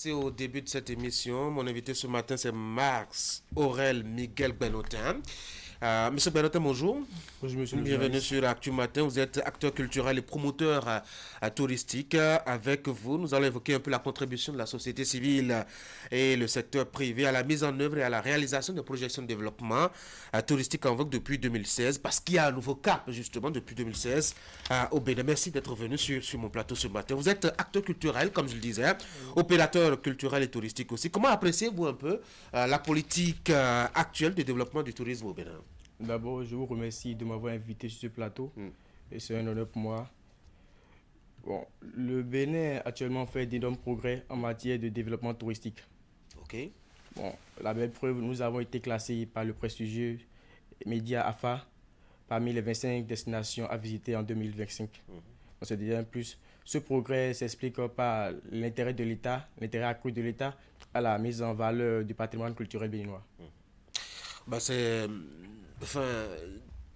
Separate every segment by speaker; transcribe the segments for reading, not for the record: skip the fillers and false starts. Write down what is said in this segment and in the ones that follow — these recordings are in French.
Speaker 1: annoncé au début de cette émission, mon invité ce matin, c'est Max Aurel Miguel Benotin. Monsieur Benotin, bonjour.
Speaker 2: Bonjour, monsieur le
Speaker 1: Bienvenue
Speaker 2: journaliste.
Speaker 1: sur Actu Matin. Vous êtes acteur culturel et promoteur touristique. Avec vous, nous allons évoquer un peu la contribution de la société civile et le secteur privé à la mise en œuvre et à la réalisation de projections de développement touristique en vogue depuis 2016. Parce qu'il y a un nouveau cap, justement, depuis 2016 au Bénin. Merci d'être venu sur mon plateau ce matin. Vous êtes acteur culturel, comme je le disais, opérateur culturel et touristique aussi. Comment appréciez-vous un peu la politique actuelle de développement du tourisme au Bénin?
Speaker 2: D'abord, je vous remercie de m'avoir invité sur ce plateau et c'est un honneur pour moi. Bon, le Bénin actuellement fait d'énormes progrès en matière de développement touristique.
Speaker 1: Ok.
Speaker 2: Bon, la belle preuve, nous avons été classés par le prestigieux média AFA parmi les 25 destinations à visiter en 2025. Donc, c'est déjà un plus. Ce progrès s'explique par l'intérêt de l'État, l'intérêt accru de l'État à la mise en valeur du patrimoine culturel béninois.
Speaker 1: Bah c'est enfin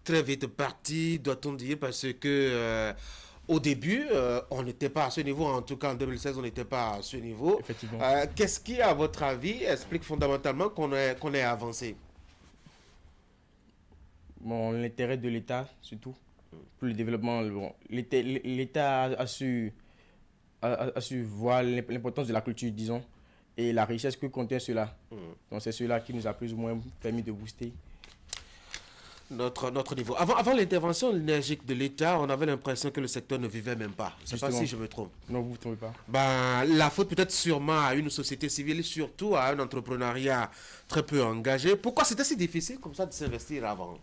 Speaker 1: très vite parti, doit-on dire, parce que au début, on n'était pas à ce niveau. En tout cas, en 2016, on n'était pas à ce niveau.
Speaker 2: Effectivement.
Speaker 1: Qu'est-ce qui, à votre avis, explique fondamentalement qu'on ait avancé?
Speaker 2: Bon, l'intérêt de l'État, surtout, pour le développement. Bon, l'État a su voir l'importance de la culture, disons, et la richesse que contient cela. Donc, c'est cela qui nous a plus ou moins permis de booster.
Speaker 1: Notre niveau. Avant l'intervention énergique de l'État, on avait l'impression que le secteur ne vivait même pas. Je ne sais pas
Speaker 2: Justement.
Speaker 1: si je me trompe.
Speaker 2: Non, vous ne vous trompez pas.
Speaker 1: Ben, la faute peut-être sûrement à une société civile, surtout à un entrepreneuriat très peu engagé. Pourquoi c'était si difficile comme ça de s'investir avant?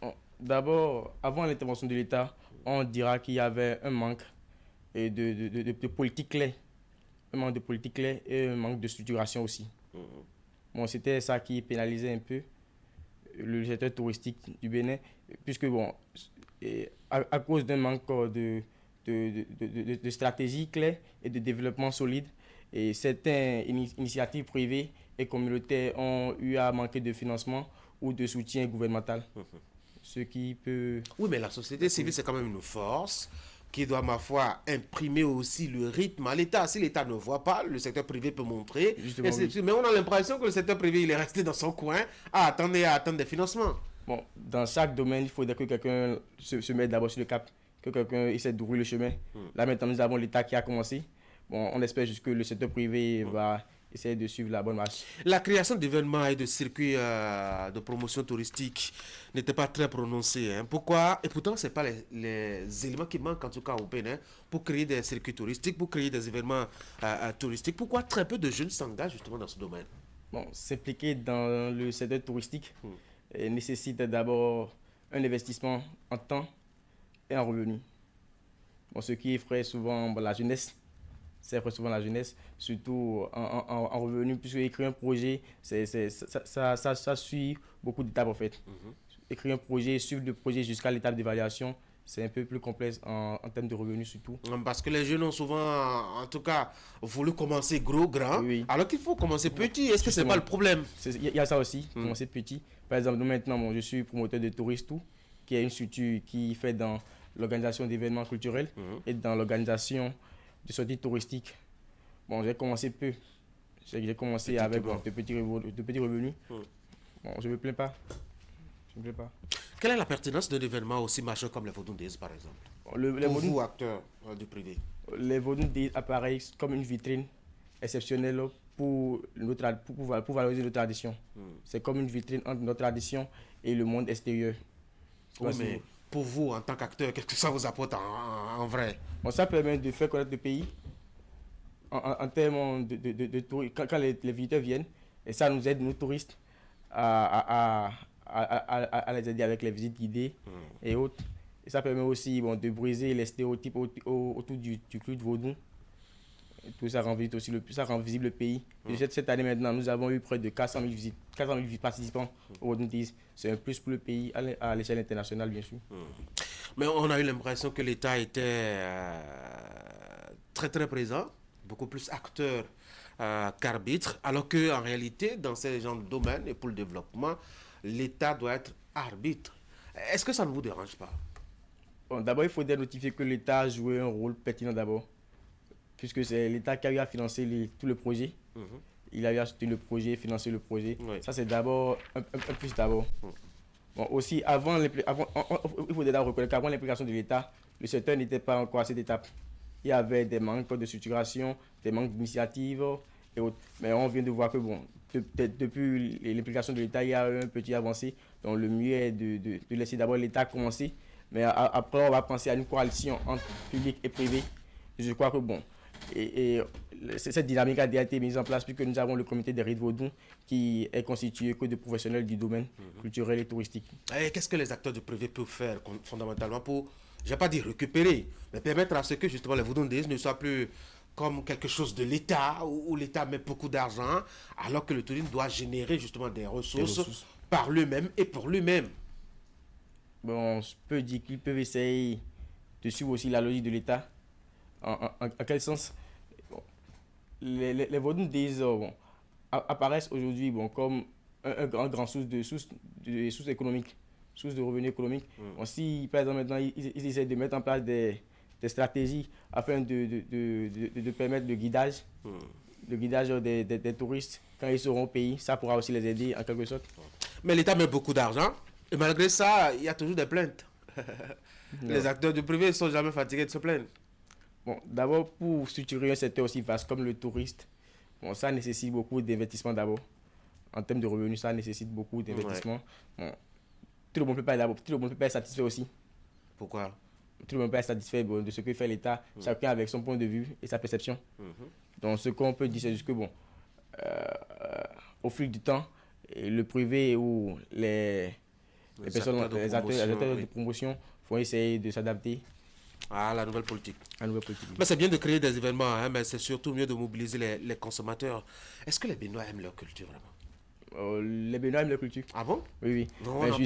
Speaker 2: Bon, d'abord, avant l'intervention de l'État, on dira qu'il y avait un manque de politique claire. Un manque de politique claire et un manque de structuration aussi. Bon, c'était ça qui pénalisait un peu le secteur touristique du Bénin, puisque bon, à cause d'un manque de stratégie claire et de développement solide, et certaines initiatives privées et communautaires ont eu à manquer de financement ou de soutien gouvernemental. Ce qui peut...
Speaker 1: Oui, mais la société civile, c'est quand même une force qui doit, ma foi, imprimer aussi le rythme à l'État. Si l'État ne voit pas, le secteur privé peut montrer.
Speaker 2: Justement, oui.
Speaker 1: Mais on a l'impression que le secteur privé, il est resté dans son coin à attendre des financements.
Speaker 2: Bon, dans chaque domaine, il faudrait que quelqu'un se mette d'abord sur le cap, que quelqu'un essaie d'ouvrir le chemin. Là, maintenant, nous avons l'État qui a commencé. Bon, on espère juste que le secteur privé va essayer de suivre la bonne marche.
Speaker 1: La création d'événements et de circuits de promotion touristique n'était pas très prononcée. Hein. Pourquoi? Et pourtant, ce n'est pas les éléments qui manquent, en tout cas au Bénin, pour créer des circuits touristiques, pour créer des événements touristiques. Pourquoi très peu de jeunes s'engagent justement dans ce domaine?
Speaker 2: Bon, s'impliquer dans le secteur touristique nécessite d'abord un investissement en temps et en revenus. Bon, ce qui effraie souvent la jeunesse. C'est souvent la jeunesse, surtout en revenus, puisque écrire un projet, ça suit beaucoup d'étapes en fait. Écrire un projet, suivre le projet jusqu'à l'étape d'évaluation, c'est un peu plus complexe en termes de revenus surtout.
Speaker 1: Parce que les jeunes ont souvent, en tout cas, voulu commencer gros, grand,
Speaker 2: Oui.
Speaker 1: alors qu'il faut commencer petit. Est-ce que c'est
Speaker 2: Justement.
Speaker 1: pas le problème?
Speaker 2: Il y a ça aussi, commencer petit. Par exemple, nous maintenant, bon, je suis promoteur de Touristou, qui est une structure qui fait dans l'organisation d'événements culturels et dans l'organisation de sorties touristiques. Bon, j'ai commencé peu. J'ai commencé
Speaker 1: Petit
Speaker 2: avec
Speaker 1: bon.
Speaker 2: de petits revenus. Bon, je ne me plains pas. Je me plains pas.
Speaker 1: Quelle est la pertinence d'un événement aussi majeur comme les Vodun Days, par exemple?
Speaker 2: Bon, les
Speaker 1: Pour
Speaker 2: Vodun
Speaker 1: vous, acteurs du privé.
Speaker 2: Days apparaissent comme une vitrine exceptionnelle pour valoriser nos traditions. C'est comme une vitrine entre notre tradition et le monde extérieur.
Speaker 1: Oui, mais pour vous, en tant qu'acteur, qu'est-ce que ça vous apporte en vrai?
Speaker 2: Bon, ça permet de faire connaître le pays en termes de tourisme. Quand les visiteurs viennent, et ça nous aide, nous touristes, à les aider avec les visites guidées et autres. Et ça permet aussi bon, de briser les stéréotypes autour du culte vaudou. Et tout ça rend visible le pays. Et cette année maintenant, nous avons eu près de 400 000 visites, 400 000 participants au Vaudou Days. C'est un plus pour le pays à l'échelle internationale, bien sûr.
Speaker 1: Mais on a eu l'impression que l'État était très très présent, beaucoup plus acteur qu'arbitre, alors qu'en réalité, dans ces genres de domaines et pour le développement, l'État doit être arbitre. Est-ce que ça ne vous dérange pas?
Speaker 2: Bon, d'abord, il faudrait notifier que l'État a joué un rôle pertinent d'abord. puisque c'est l'État qui a eu à financer tout le projet. Il a eu à soutenir le projet, financer le projet.
Speaker 1: Oui.
Speaker 2: Ça, c'est d'abord un plus d'abord. Bon, aussi, il faut déjà reconnaître qu'avant l'implication de l'État, le secteur n'était pas encore à cette étape. Il y avait des manques de structuration, des manques d'initiative et autres. Mais on vient de voir que, bon, depuis l'implication de l'État, il y a eu un petit avancé. Donc, le mieux est de laisser d'abord l'État commencer. Mais après, on va penser à une coalition entre public et privé. Je crois que, bon, et cette dynamique a déjà été mise en place puisque nous avons le comité des rites Vaudou qui est constitué que de professionnels du domaine culturel et touristique.
Speaker 1: Et qu'est-ce que les acteurs du privé peuvent faire fondamentalement pour, je ne vais pas dire récupérer, mais permettre à ce que justement les Vaudouindés ne soient plus comme quelque chose de l'État où l'État met beaucoup d'argent alors que le tourisme doit générer justement des ressources par lui-même et pour lui-même.
Speaker 2: Bon, je peux dire qu'ils peuvent essayer de suivre aussi la logique de l'État. En quel sens? Bon, les Vaudouindés bon, apparaissent aujourd'hui bon, comme un grand source économique, source de revenus économiques. Bon, si par exemple maintenant ils essaient de mettre en place des stratégies afin de permettre le guidage des touristes quand ils seront au pays, ça pourra aussi les aider en quelque sorte.
Speaker 1: Mais l'État met beaucoup d'argent et malgré ça, il y a toujours des plaintes. Les acteurs du privé ne sont jamais fatigués de se plaindre.
Speaker 2: Bon, d'abord, pour structurer un secteur aussi vaste comme le touriste, bon, ça nécessite beaucoup d'investissement d'abord. En termes de revenus, ça nécessite beaucoup d'investissement. Bon, tout le monde ne peut pas être satisfait aussi.
Speaker 1: Pourquoi?
Speaker 2: Tout le monde ne peut pas être satisfait bon, de ce que fait l'État, chacun avec son point de vue et sa perception. Donc, ce qu'on peut dire, c'est juste que, bon, au fil du temps, le privé ou les acteurs de promotion vont essayer de s'adapter
Speaker 1: à la nouvelle politique.
Speaker 2: politique.
Speaker 1: Mais c'est bien de créer des événements, hein, mais c'est surtout mieux de mobiliser les consommateurs. Est-ce que les Béninois aiment leur culture vraiment?
Speaker 2: Les Béninois aiment leur culture.
Speaker 1: Ah bon?
Speaker 2: Oui.
Speaker 1: Non,
Speaker 2: mais ils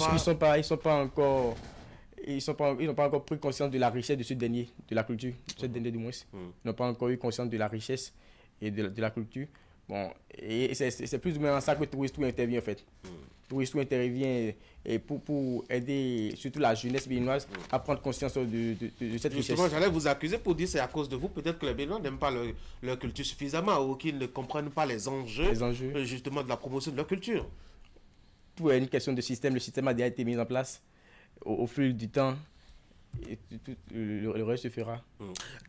Speaker 2: n'ont pas encore pris conscience de la richesse de ce dernier, de la culture, de ce dernier du moins. Ils n'ont pas encore eu conscience de la richesse et de la culture. Bon, et c'est plus ou moins en ça que le tourisme intervient en fait. Le tourisme intervient et pour aider surtout la jeunesse béninoise à prendre conscience de cette richesse.
Speaker 1: Justement, j'allais vous accuser pour dire que c'est à cause de vous. Peut-être que les Béninois n'aiment pas leur culture suffisamment ou qu'ils ne comprennent pas les enjeux justement de la promotion de leur culture.
Speaker 2: Tout est une question de système. Le système a déjà été mis en place au fil du temps. Et le reste se fera.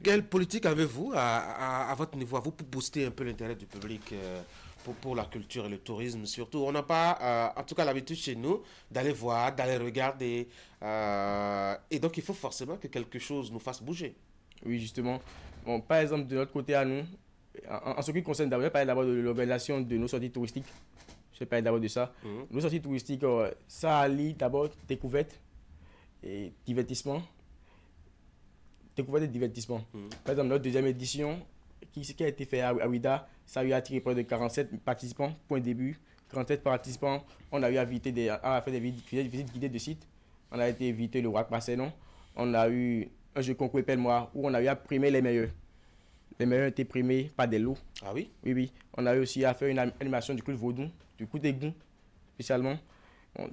Speaker 1: Quelle politique avez-vous à votre niveau, à vous, pour booster un peu l'intérêt du public pour la culture et le tourisme surtout? On n'a pas, en tout cas, l'habitude chez nous d'aller voir, d'aller regarder. Et donc, il faut forcément que quelque chose nous fasse bouger.
Speaker 2: Oui, justement. Bon, par exemple, de notre côté à nous, en ce qui concerne d'abord, je vais parler d'abord de l'organisation de nos sorties touristiques. Je vais parler d'abord de ça. Nos sorties touristiques, ça allie d'abord découverte et divertissement. Découverte et divertissement. Par exemple, notre deuxième édition, qui a été faite à Ouida, ça a eu attiré près de 47 participants, point de début. 47 participants, on a eu à faire des visites guidées de sites. On a été visiter le Roi Barcelone. On a eu un jeu concours Épelle-Moi où on a eu à primer les meilleurs. Les meilleurs ont été primés par des lots.
Speaker 1: Ah oui?
Speaker 2: Oui. On a eu aussi à faire une animation du culte vaudou, du coup des goûts, spécialement. Bon,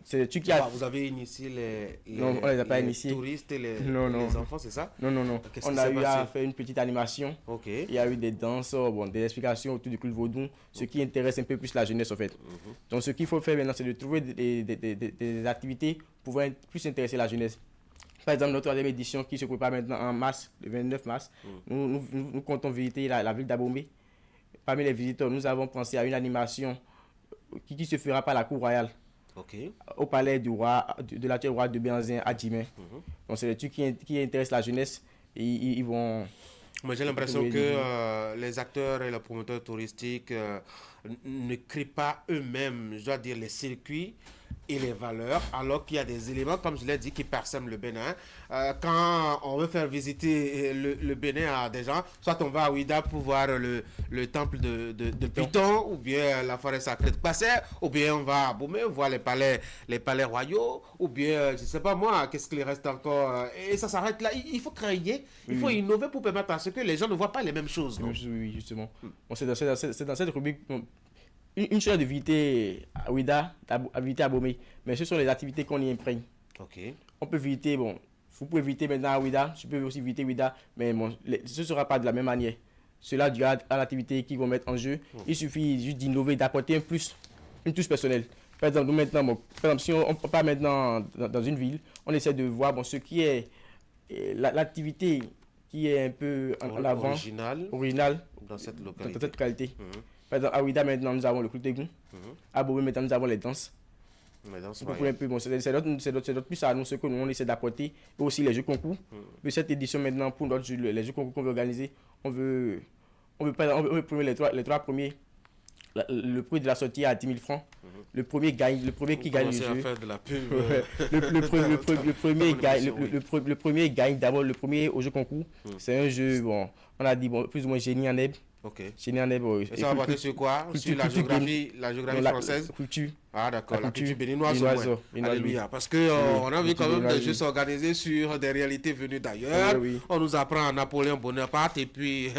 Speaker 1: vous avez initié
Speaker 2: non, on les a pas initiés.
Speaker 1: Touristes et les enfants, c'est ça?
Speaker 2: Non. On a eu à faire une petite animation.
Speaker 1: Ok.
Speaker 2: Il y a eu des danses, des explications autour du culte vaudou, ce qui intéresse un peu plus la jeunesse en fait. Donc ce qu'il faut faire maintenant, c'est de trouver des activités pouvant plus intéresser la jeunesse. Par exemple, notre troisième édition qui se prépare maintenant en mars, le 29 mars, nous comptons visiter la ville d'Abomey. Parmi les visiteurs, nous avons pensé à une animation qui se fera par la cour royale.
Speaker 1: Okay.
Speaker 2: Au palais du roi, de l'actuel roi de Béhanzin à Djimé. Donc c'est des trucs qui intéressent la jeunesse et ils vont...
Speaker 1: Moi j'ai l'impression que les acteurs et les promoteurs touristiques ne créent pas eux-mêmes, je dois dire, les circuits et les valeurs, alors qu'il y a des éléments, comme je l'ai dit, qui parsèment le Bénin. Quand on veut faire visiter le Bénin à des gens, soit on va à Ouida pour voir le temple de Python, ou bien la forêt sacrée de Passé, ou bien on va à Abomey voir les palais royaux, ou bien, je ne sais pas moi, qu'est-ce qu'il reste encore. Et ça s'arrête là. Il faut créer, il faut innover pour permettre à ce que les gens ne voient pas les mêmes choses. Non?
Speaker 2: Oui, justement. Bon, c'est dans cette rubrique... Une chose de visiter à Ouida, à visiter à Abomey, mais ce sont les activités qu'on y imprègne.
Speaker 1: Okay.
Speaker 2: On peut visiter, bon, vous pouvez visiter maintenant à Ouida, je peux aussi visiter Ouida, mais bon, ce ne sera pas de la même manière. cela dû à l'activité qu'ils vont mettre en jeu. Il suffit juste d'innover, d'apporter une touche personnelle. Par exemple, nous maintenant, par exemple, si on part maintenant dans une ville, on essaie de voir ce qui est l'activité qui est un peu en avant, original
Speaker 1: dans cette localité.
Speaker 2: Dans cette qualité. Par exemple, à Ouida, maintenant, nous avons le Kultegun. À Bobé, maintenant, nous avons les danses. C'est notre plus à nous, ce que nous on essaie d'apporter. Et aussi les jeux concours. De cette édition, maintenant, pour notre jeu, les jeux concours qu'on veut organiser, on veut premier les trois premiers. Le prix de la sortie à 10 000 francs. Le premier qui gagne le jeu.
Speaker 1: À faire de la pub.
Speaker 2: Le premier gagne d'abord le premier au jeu concours. C'est un jeu, on a dit plus ou moins génie en herbe.
Speaker 1: Ok.
Speaker 2: Génie en herbe.
Speaker 1: Et ça va porter sur quoi? Sur la géographie française?
Speaker 2: Culture.
Speaker 1: Ah d'accord, la culture béninoise. Alléluia. Parce qu'on a vu quand même des jeux s'organiser sur des réalités venues d'ailleurs. On nous apprend Napoléon Bonaparte et puis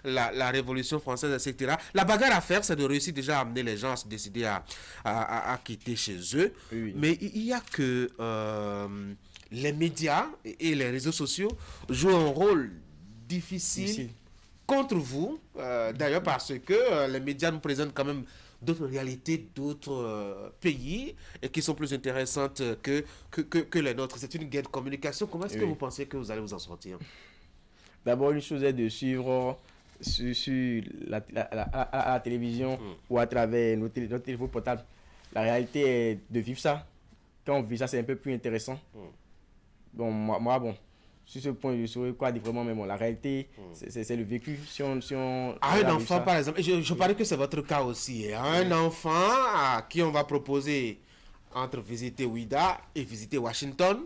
Speaker 1: la Révolution française, etc. La bagarre à faire, c'est de réussir déjà à amener les gens à se décider à quitter chez eux. Mais il y a que les médias et les réseaux sociaux jouent un rôle difficile contre vous. D'ailleurs parce que les médias nous présentent quand même d'autres réalités, d'autres pays et qui sont plus intéressantes que les nôtres. C'est une guerre de communication. Comment est-ce que vous pensez que vous allez vous en sortir?
Speaker 2: D'abord, une chose est de suivre sur la télévision ou à travers notre téléphone portable. La réalité est de vivre ça. Quand on vit ça, c'est un peu plus intéressant. Bon, moi, sur ce point, je saurais quoi dire vraiment, mais la réalité, c'est le vécu. Si on
Speaker 1: un enfant, par exemple, je parie que c'est votre cas aussi. Un enfant à qui on va proposer entre visiter Ouida et visiter Washington,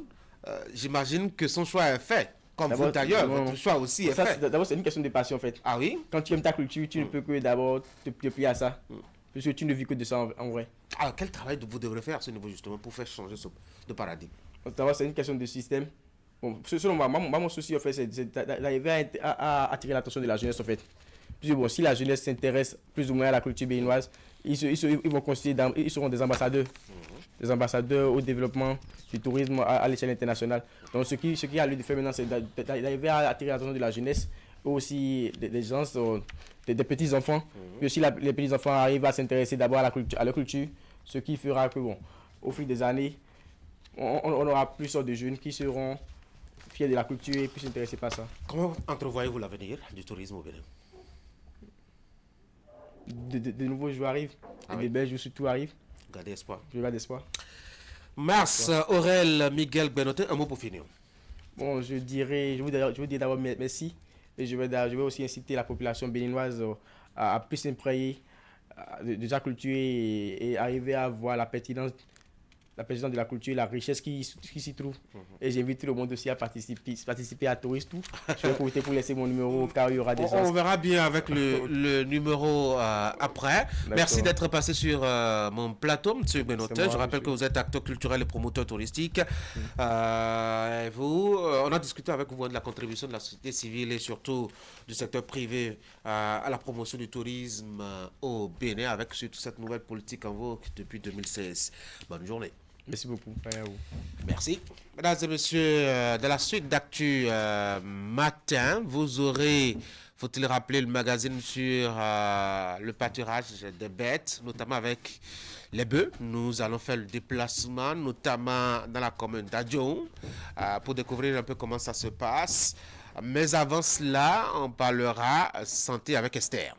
Speaker 1: j'imagine que son choix est fait. Comme vous d'ailleurs, votre choix aussi est fait.
Speaker 2: D'abord, c'est une question de passion en fait.
Speaker 1: Ah oui?
Speaker 2: Quand tu aimes ta culture, tu ne peux que d'abord te plier à ça. Parce que tu ne vis que de ça en vrai.
Speaker 1: Alors, quel travail vous devrez faire à ce niveau justement pour faire changer de paradigme?
Speaker 2: D'abord, c'est une question de système. Bon, selon moi, mon souci en fait, c'est d'arriver à attirer l'attention de la jeunesse en fait. Puis bon, si la jeunesse s'intéresse plus ou moins à la culture béninoise, ils seront des ambassadeurs. Des ambassadeurs au développement du tourisme à l'échelle internationale. Donc ce qui a lieu de faire maintenant, c'est d'arriver à attirer l'attention de la jeunesse, aussi des gens, des petits-enfants. Puis aussi les petits-enfants arrivent à s'intéresser d'abord à la culture, ce qui fera que au fil des années, on aura plus de jeunes qui seront fiers de la culture et plus intéressés par ça.
Speaker 1: Comment entrevoyez-vous l'avenir du tourisme au Bénin?
Speaker 2: De nouveaux joueurs arrivent, des belles joueurs surtout arrivent.
Speaker 1: Gardez espoir.
Speaker 2: Je garde espoir.
Speaker 1: Mars, Aurel, Miguel Benotin, un mot pour finir.
Speaker 2: Bon, je veux dire d'abord merci. Et je vais aussi inciter la population béninoise à plus s'imprégner de sa culture et arriver à voir la pertinence de la culture et la richesse qui s'y trouve. Et j'invite tout le monde aussi à participer à Tourisme Tout. Je vais profiter pour laisser mon numéro car il y aura des
Speaker 1: on verra bien avec le numéro après. Merci d'être passé sur mon plateau, M. Benotin. Je rappelle que vous êtes acteur culturel et promoteur touristique. On a discuté avec vous de la contribution de la société civile et surtout du secteur privé à la promotion du tourisme au Bénin avec surtout cette nouvelle politique en vogue depuis 2016. Bonne journée.
Speaker 2: Merci beaucoup. À vous.
Speaker 1: Merci. Mesdames et messieurs, de la suite d'actu matin, vous aurez, faut-il rappeler, le magazine sur le pâturage des bêtes, notamment avec les bœufs. Nous allons faire le déplacement, notamment dans la commune d'Adjong, pour découvrir un peu comment ça se passe. Mais avant cela, on parlera santé avec Esther.